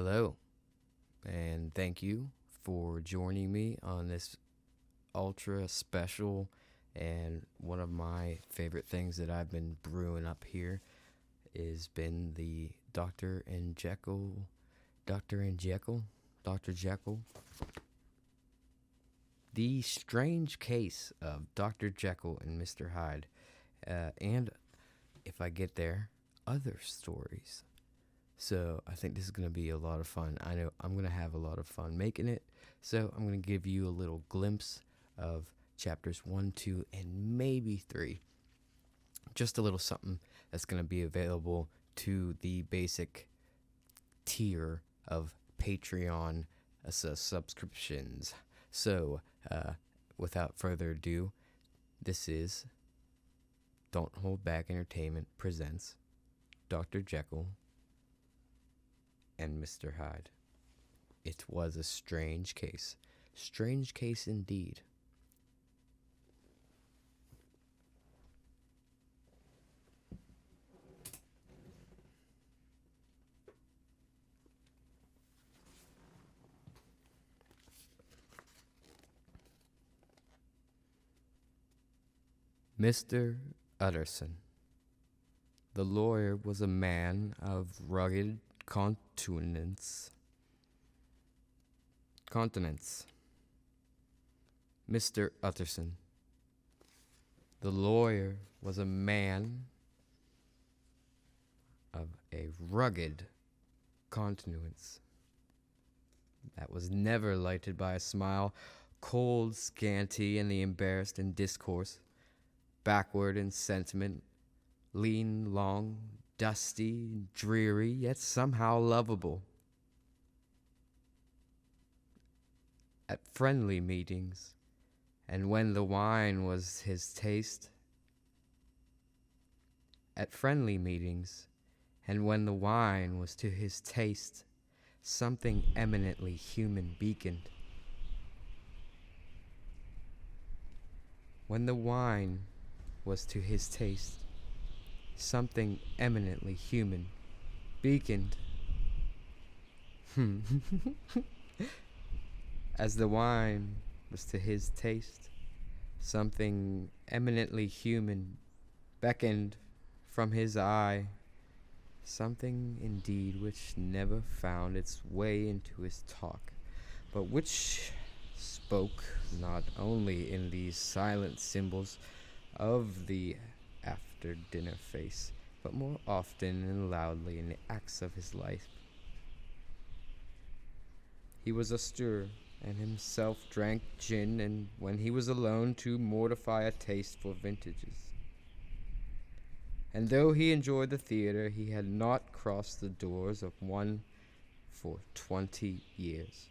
Hello, and thank you for joining me on this ultra special and one of my favorite things that I've been brewing up here has been the Dr. Jekyll, the strange case of Dr. Jekyll and Mr. Hyde, and if I get there, other stories. So I think this is going to be a lot of fun. I know I'm going to have a lot of fun making it. So I'm going to give you a little glimpse of chapters 1, 2, and maybe 3. Just a little something that's going to be available to the basic tier of Patreon subscriptions. So without further ado, this is Don't Hold Back Entertainment presents Dr. Jekyll and Mr. Hyde. It was a strange case. Strange case indeed. Mr. Utterson. The lawyer was a man of rugged continence. Mr. Utterson. The lawyer was a man of a rugged countenance that was never lighted by a smile, cold, scanty in the embarrassed in discourse, backward in sentiment, lean, long, dusty, dreary, yet somehow lovable. At friendly meetings, and when the wine was his taste, something eminently human beaconed. When the wine was to his taste, something eminently human beaconed. As the wine was to his taste, something eminently human beckoned from his eye, something indeed which never found its way into his talk, but which spoke not only in these silent symbols of the after-dinner face, but more often and loudly in the acts of his life. He was austere, and himself drank gin, and when he was alone, to mortify a taste for vintages. And though he enjoyed the theater, he had not crossed the doors of one for 20 years.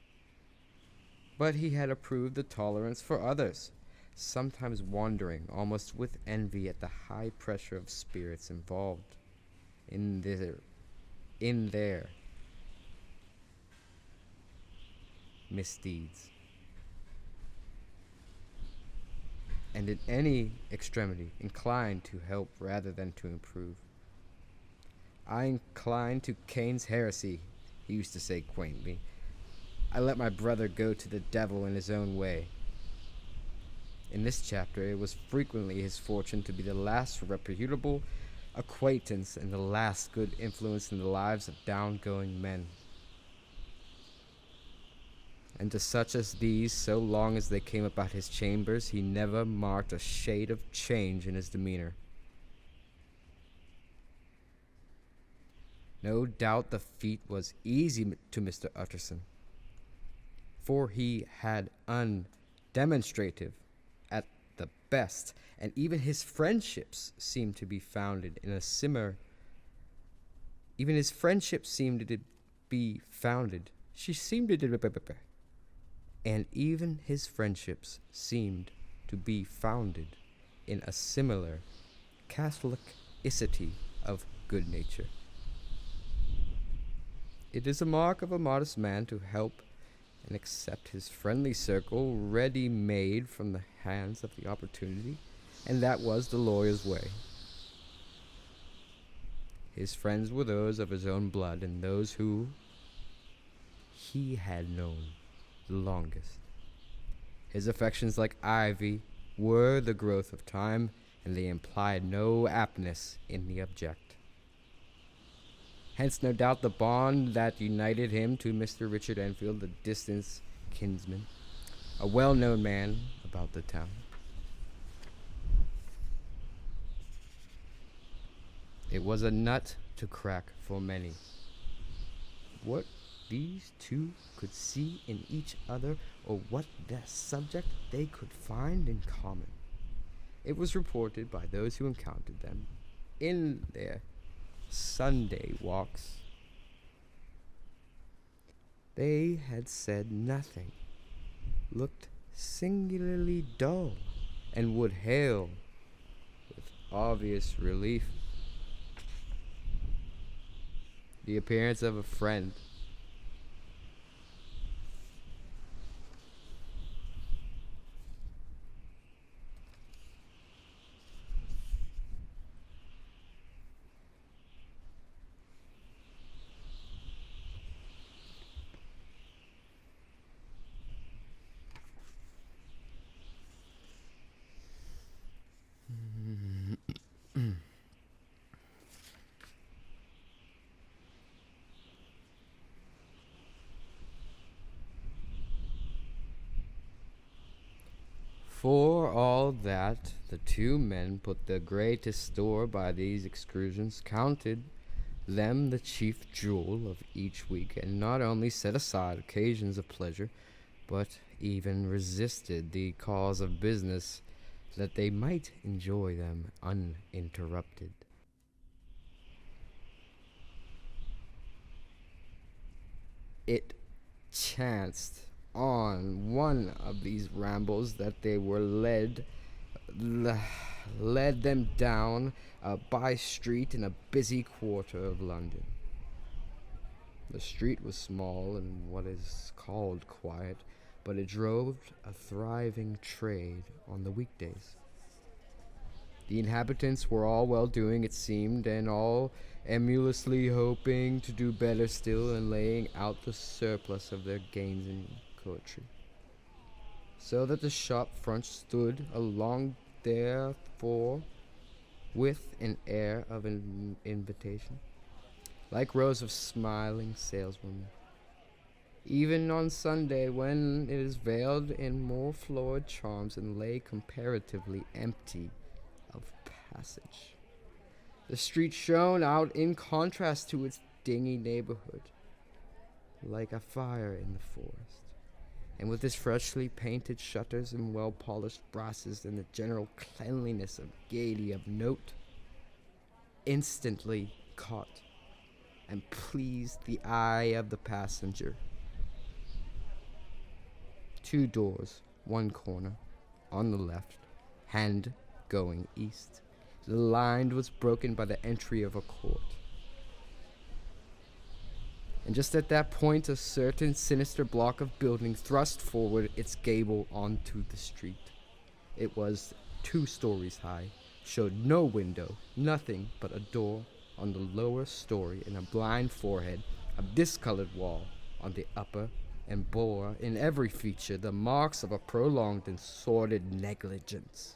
But he had approved the tolerance for others, sometimes wondering almost with envy at the high pressure of spirits involved in their misdeeds, and in any extremity inclined to help rather than to improve. I incline to Cain's heresy, he used to say quaintly. I let my brother go to the devil in his own way. In this chapter, it was frequently his fortune to be the last reputable acquaintance and the last good influence in the lives of down-going men. And to such as these, so long as they came about his chambers, he never marked a shade of change in his demeanor. No doubt the feat was easy to Mr. Utterson, for he had undemonstrative at the best, and even his friendships seemed to be founded in a similar. Even his friendships seemed to be founded. And even his friendships seemed to be founded in a similar catholicity of good nature. It is a mark of a modest man to help and accept his friendly circle ready-made from the hands of the opportunity, and that was the lawyer's way. His friends were those of his own blood, and those who he had known the longest. His affections, like ivy, were the growth of time, and they implied no aptness in the object. Hence, no doubt, the bond that united him to Mr. Richard Enfield, a distant kinsman, a well-known man about the town. It was a nut to crack for many. What these two could see in each other, or what their subject they could find in common. It was reported by those who encountered them in their Sunday walks. They had said nothing, looked singularly dull, and would hail with obvious relief the appearance of a friend. For all that, the two men put the greatest store by these excursions, counted them the chief jewel of each week, and not only set aside occasions of pleasure, but even resisted the cause of business, that they might enjoy them uninterrupted. It chanced on one of these rambles that they were led them down a by-street in a busy quarter of London. The street was small and what is called quiet, but it drove a thriving trade on the weekdays. The inhabitants were all well-doing, it seemed, and all emulously hoping to do better still and laying out the surplus of their gains in poetry. So that the shop front stood along therefore with an air of invitation, like rows of smiling saleswomen. Even on Sunday, when it is veiled in more florid charms and lay comparatively empty of passage, the street shone out in contrast to its dingy neighborhood, like a fire in the forest, and with its freshly painted shutters and well-polished brasses and the general cleanliness of gaiety of note, instantly caught and pleased the eye of the passenger. Two doors, one corner, on the left, hand going east. The line was broken by the entry of a court. And just at that point, a certain sinister block of building thrust forward its gable onto the street. It was 2 stories high, showed no window, nothing but a door on the lower story and a blind forehead, a discolored wall on the upper, and bore in every feature the marks of a prolonged and sordid negligence.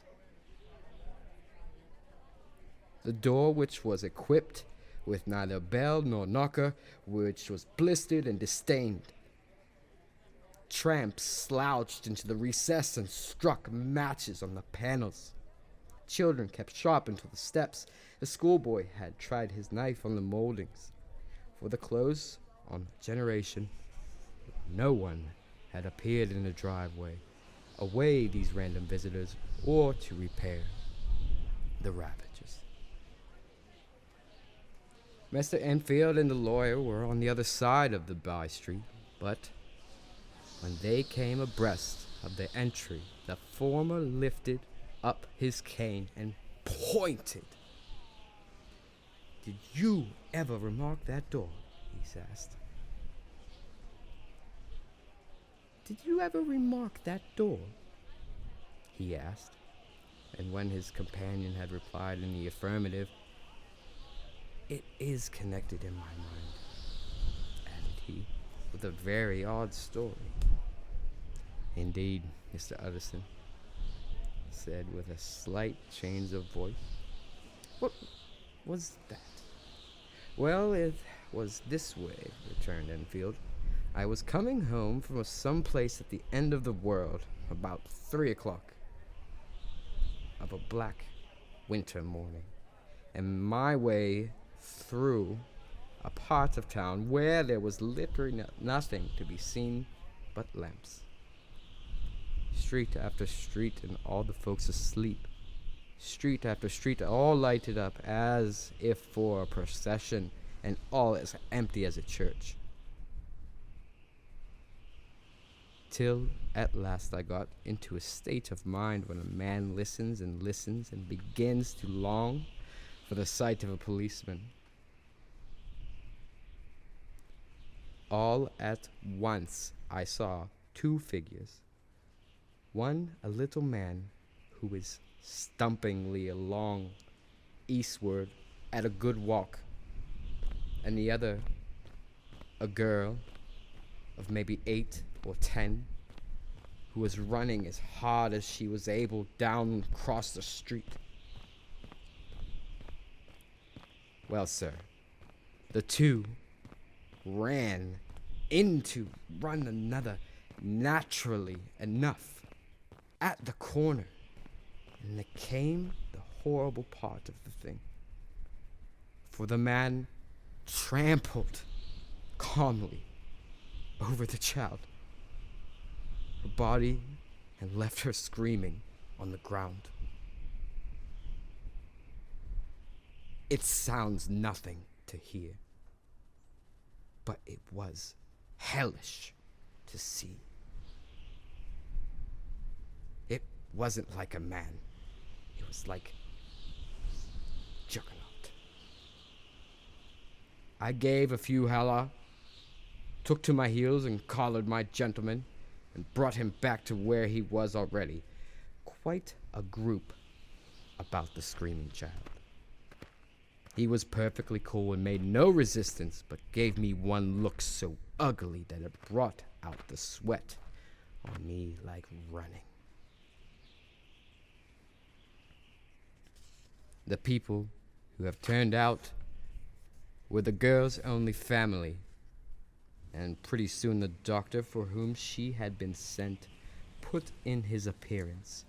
The door, which was equipped with neither bell nor knocker, which was blistered and distained. Tramps slouched into the recess and struck matches on the panels. Children kept sharp into the steps. The schoolboy had tried his knife on the moldings. For the close on generation, no one had appeared in the driveway, away these random visitors, or to repair the ravages. Mr. Enfield and the lawyer were on the other side of the by-street, but when they came abreast of the entry, the former lifted up his cane and pointed. "Did you ever remark that door?" he asked. "Did you ever remark that door?" he asked, and when his companion had replied in the affirmative, "It is connected in my mind," added he, with a very odd story. Indeed, Mr. Utterson said with a slight change of voice. What was that? Well, it was this way, returned Enfield. I was coming home from some place at the end of the world about 3 o'clock of a black winter morning, and my way through a part of town where there was literally nothing to be seen but lamps. Street after street, and all the folks asleep. Street after street, all lighted up as if for a procession, and all as empty as a church. Till at last I got into a state of mind when a man listens and listens and begins to long for the sight of a policeman. All at once I saw two figures. One, a little man who is stumpingly along eastward at a good walk, and the other, a girl of maybe 8 or 10, who was running as hard as she was able down across the street. Well, sir, the two ran into one another naturally enough at the corner, and there came the horrible part of the thing. For the man trampled calmly over the child, her body, and left her screaming on the ground. It sounds nothing to hear, but it was hellish to see. It wasn't like a man. It was like Juggernaut. I gave a few holla, took to my heels and collared my gentleman, and brought him back to where he was already. Quite a group about the screaming child. He was perfectly cool and made no resistance, but gave me one look so ugly that it brought out the sweat on me like running. The people who have turned out were the girl's only family, and pretty soon the doctor for whom she had been sent put in his appearance.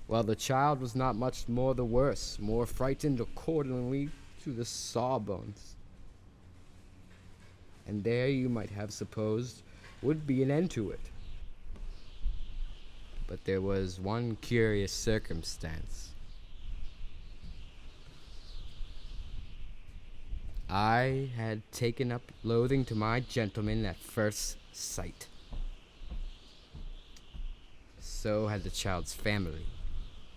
Well, the child was not much more the worse, more frightened accordingly to the sawbones. And there you might have supposed would be an end to it. But there was one curious circumstance. I had taken up loathing to my gentleman at first sight. So had the child's family,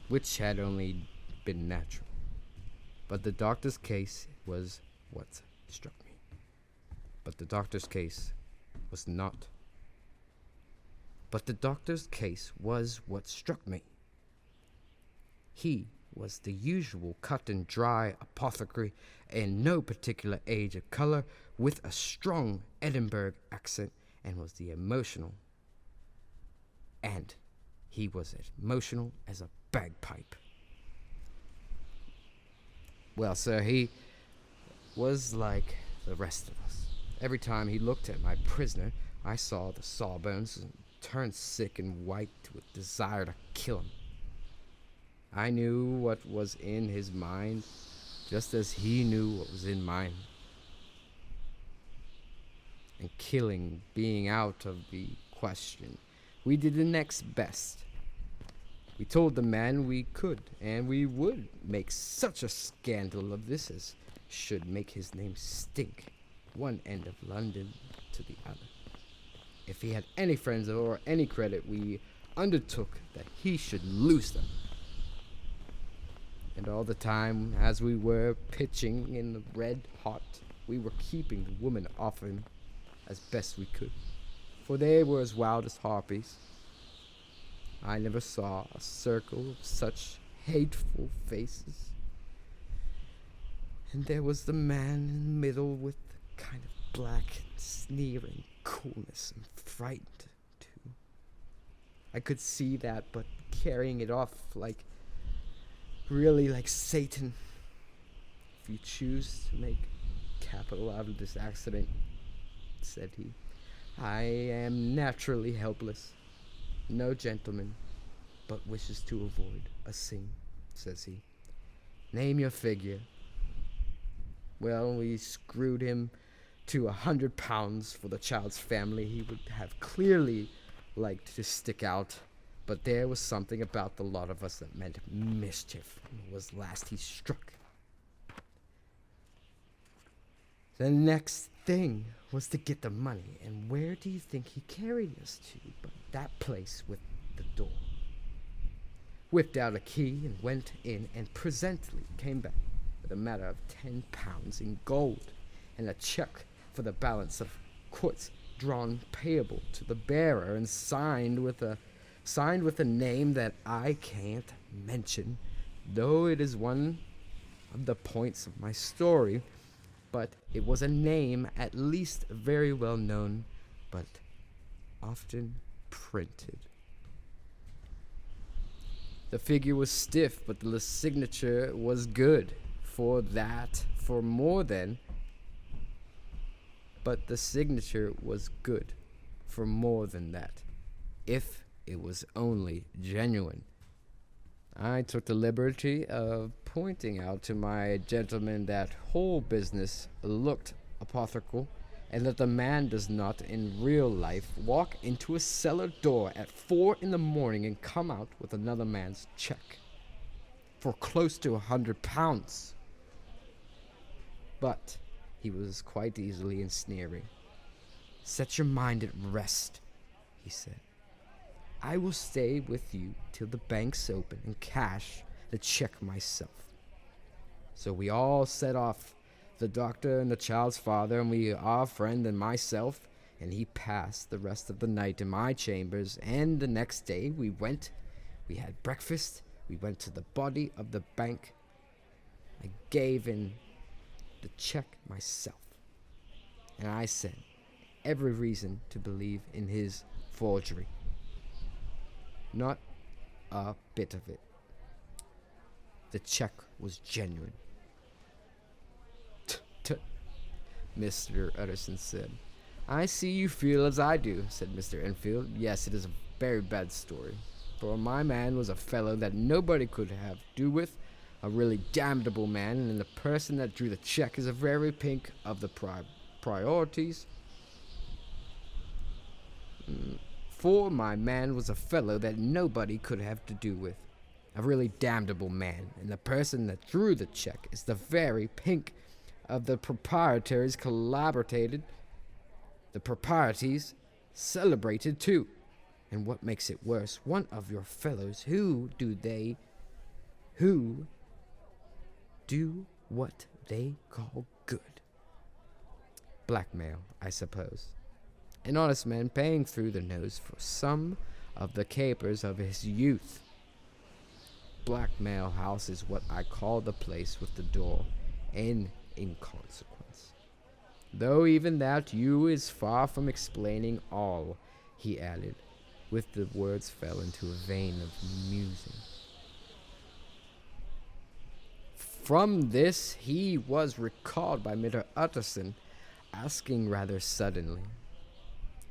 which had only been natural. But the doctor's case was what struck me. But the doctor's case was not. But the doctor's case was what struck me. He was the usual cut and dry apothecary, in no particular age or color, with a strong Edinburgh accent, and was the emotional. And he was as emotional as a bagpipe. Well, sir, he was like the rest of us. Every time he looked at my prisoner, I saw the sawbones and turned sick and white with desire to kill him. I knew what was in his mind, just as he knew what was in mine. And killing being out of the question, we did the next best. We told the man we could, and we would make such a scandal of this as should make his name stink, one end of London to the other. If he had any friends or any credit, we undertook that he should lose them. And all the time, as we were pitching in the red hot, we were keeping the woman off him as best we could, for they were as wild as harpies. I never saw a circle of such hateful faces. And there was the man in the middle with the kind of black, sneering coolness and frightened, too. I could see that, but carrying it off really like Satan. If you choose to make capital out of this accident, said he, I am naturally helpless. No gentleman but wishes to avoid a scene, says he. Name your figure. Well, we screwed him to 100 pounds for the child's family. He would have clearly liked to stick out, but there was something about the lot of us that meant mischief, and was last he struck. The next thing was to get the money, and where do you think he carried us to but that place with the door? Whipped out a key and went in, and presently came back with a matter of 10 pounds in gold, and a check for the balance of quotes drawn payable to the bearer, and signed with a name that I can't mention, though it is one of the points of my story. But it was a name at least very well known, but often printed. The figure was stiff, but the signature was good. But the signature was good for more than that, if it was only genuine. I took the liberty of pointing out to my gentleman that whole business looked apothecarical, and that the man does not in real life walk into a cellar door at 4 a.m. and come out with another man's check for close to 100 pounds. But he was quite easily ensnaring. Set your mind at rest, he said. I will stay with you till the bank's open and cash the check myself. So we all set off, the doctor and the child's father, and our friend and myself, and he passed the rest of the night in my chambers, and the next day we had breakfast, we went to the body of the bank. I gave in the check myself, and I said every reason to believe in his forgery. Not a bit of it. The check was genuine. Mr. Utterson said. I see you feel as I do, said Mr. Enfield. Yes, it is a very bad story. For my man was a fellow that nobody could have to do with, a really damnable man, and the person that drew the check is a very pink of the priorities. For my man was a fellow that nobody could have to do with, a really damnable man, and the person that drew the check is the very pink of the proprietaries collaborated, the proprieties celebrated too. And what makes it worse, one of your fellows who do what they call good. Blackmail, I suppose. An honest man paying through the nose for some of the capers of his youth. Blackmail House is what I call the place with the door, and in consequence. Though even that you is far from explaining all, he added, with the words fell into a vein of musing. From this he was recalled by Mr. Utterson, asking rather suddenly,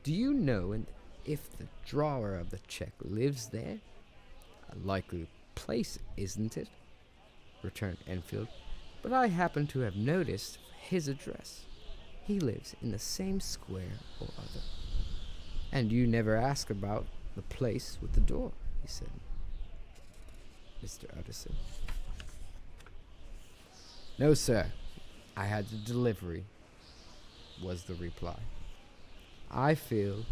do you know if the drawer of the check lives there? A likely place, isn't it? Returned Enfield. But I happen to have noticed his address. He lives in the same square or other. And you never ask about the place with the door, he said. Mr. Utterson. No, sir. I had the delivery, was the reply. I feel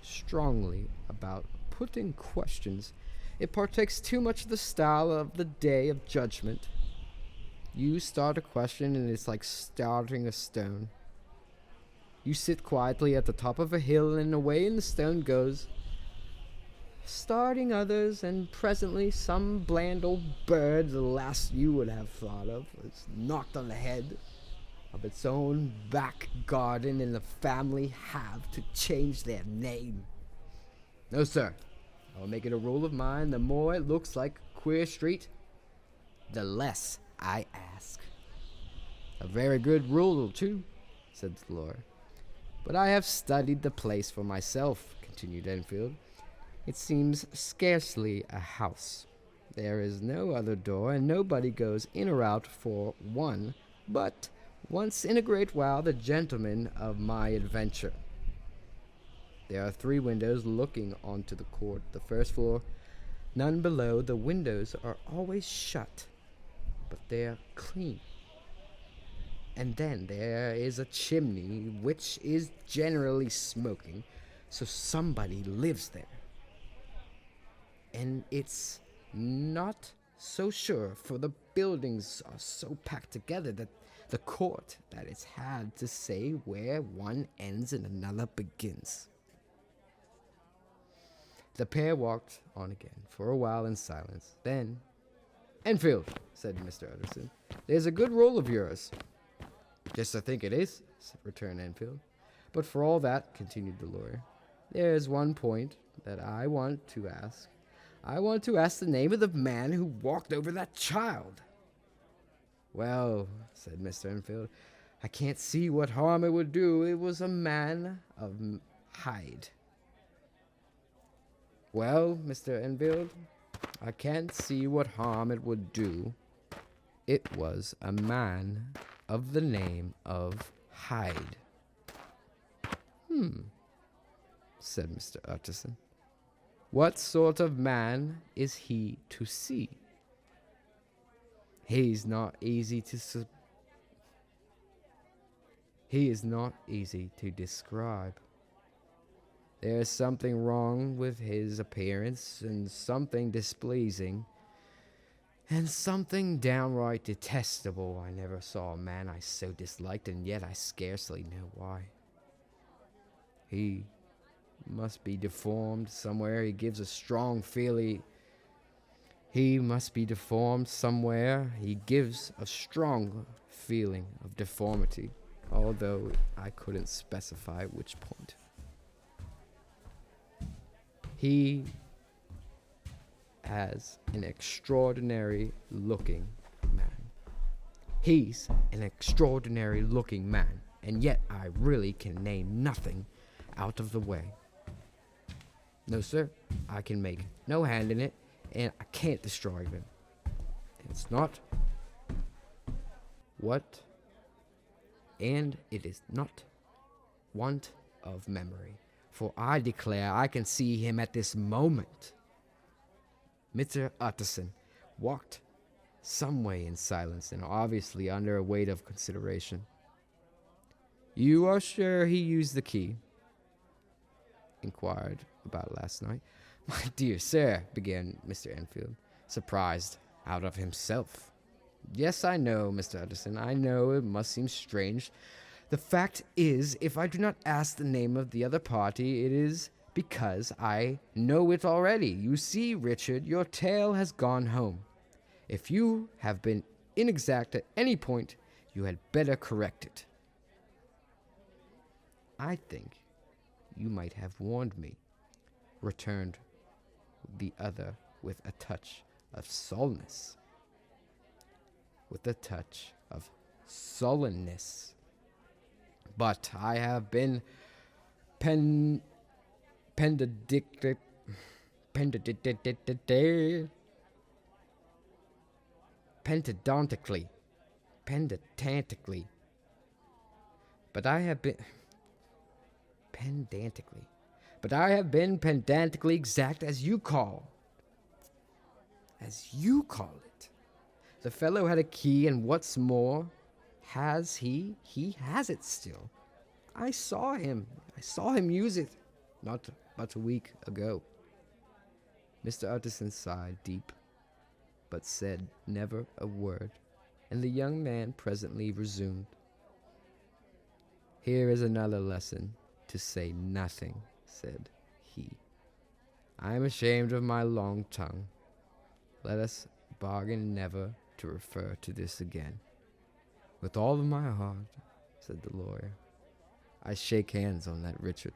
strongly about putting questions. It partakes too much of the style of the day of judgment. You start a question and it's like starting a stone. You sit quietly at the top of a hill and away the stone goes, starting others, and presently some bland old bird, the last you would have thought of, is knocked on the head. of its own back garden and the family have to change their name. No, sir. I'll make it a rule of mine, the more it looks like Queer Street, the less I ask. A very good rule, too, said the lawyer. But I have studied the place for myself, continued Enfield. It seems scarcely a house. There is no other door, and nobody goes in or out for one, but once in a great while the gentleman of my adventure. There are 3 windows looking onto the court, the first floor, none below. The windows are always shut, but they're clean. And then there is a chimney, which is generally smoking, so somebody lives there. And it's not so sure, for the buildings are so packed together that the court that it's had to say where one ends and another begins. The pair walked on again for a while in silence. Then, Enfield, said Mr. Utterson, there's a good rule of yours. Just I think it is, returned Enfield. But for all that, continued the lawyer, there is one point that I want to ask. I want to ask the name of the man who walked over that child. Well, said Mr. Enfield, I can't see what harm it would do. It was a man of Hyde. Well, Mr. Enfield, I can't see what harm it would do. It was a man of the name of Hyde. Said Mr. Utterson. What sort of man is he to see? He is not easy to describe. There is something wrong with his appearance, and something displeasing, and something downright detestable. I never saw a man I so disliked, and yet I scarcely know why. He must be deformed somewhere. He gives a strong feeling. He must be deformed somewhere. He gives a strong feeling of deformity, although I couldn't specify which point. He has an extraordinary looking man. He's an extraordinary looking man, and yet I really can name nothing out of the way. No, sir, I can make no hand in it, and I can't destroy him. It's not what, and it is not want of memory, for I declare I can see him at this moment. Mr. Utterson walked some way in silence, and obviously under a weight of consideration. You are sure he used the key? Inquired about last night. My dear sir, began Mr. Enfield, surprised out of himself. Yes, I know, Mr. Utterson, I know it must seem strange. The fact is, if I do not ask the name of the other party, it is because I know it already. You see, Richard, your tale has gone home. If you have been inexact at any point, you had better correct it. I think you might have warned me, returned the other with a touch of sullenness. But I have been pedantically. But I have been pedantically exact as you call it. The fellow had a key, and what's more, has he has it still. I saw him use it not but a week ago. Mr. Utterson sighed deep, but said never a word, and the young man presently resumed. Here is another lesson, to say nothing, said he. I am ashamed of my long tongue. Let us bargain never to refer to this again. With all of my heart, said the lawyer. I shake hands on that, Richard.